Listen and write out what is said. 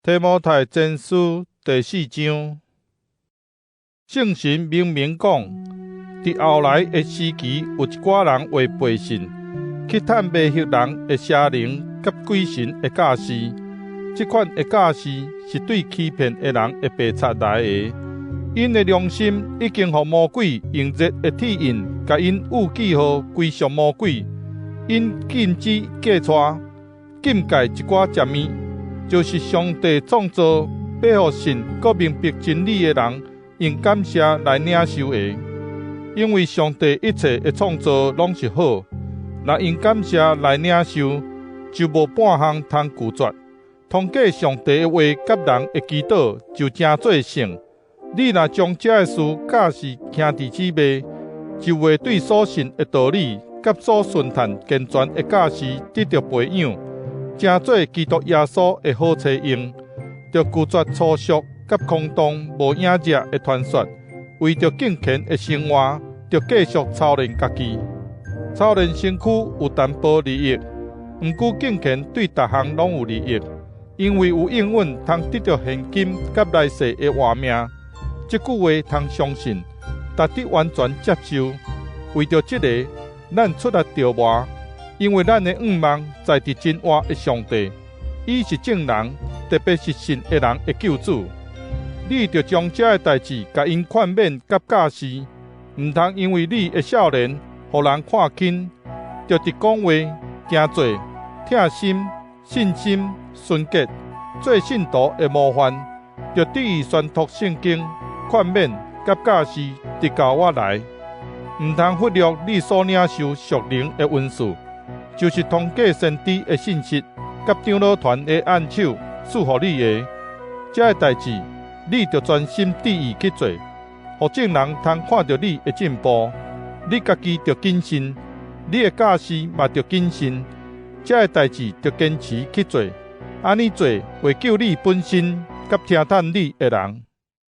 提摩太前书第4章，圣神明明讲，伫后来的时期，有一寡人为背信，去探卖迄人的邪灵甲鬼神的教示。即款的教示是对欺骗的人的白贼来的。因的良心已经互魔鬼用热的铁印，甲因误记号归属魔鬼。因禁止嫁娶，禁戒一寡食物，就是上帝创造要互信佮明白真理的人用感谢来领受的。因为上帝一切的创造拢是好，若用感谢来领受，就无半项通拒绝。通过上帝的话甲人的祈祷，就真做成。你若将这个事教示兄弟姊妹，就会对所信的道理甲所顺探健全的教示得到培养，真做基督耶稣的好妻用。着拒绝粗俗甲空洞无影热的传说，为着敬虔的生活，着继续操练家己。操练身躯有淡薄利益，毋过敬虔对逐项拢有利益，因为有应允通得到现金甲来世的活命。这句话通相信，值得完全接受。为着这个，咱出来调磨，因为咱的仰望在伫真活的上帝，伊是正人，特别是信的人的救主。你着将这个代志甲因劝勉甲教示，毋通因为你的少年，互人看轻，着伫讲话、行做、疼心、信心、纯洁，做信徒的模范，着对伊宣读圣经、劝勉甲教示，直到我来。毋通忽略你所领受属灵的恩赐，就是通过先知的信息甲长老团的按手赐予你的。这个代志，你着专心致意去做，互众人通看到你的进步。你家己着谨慎，你的教示嘛着谨慎。这个代志着坚持去做，安尼做会救你本身甲听探你的人。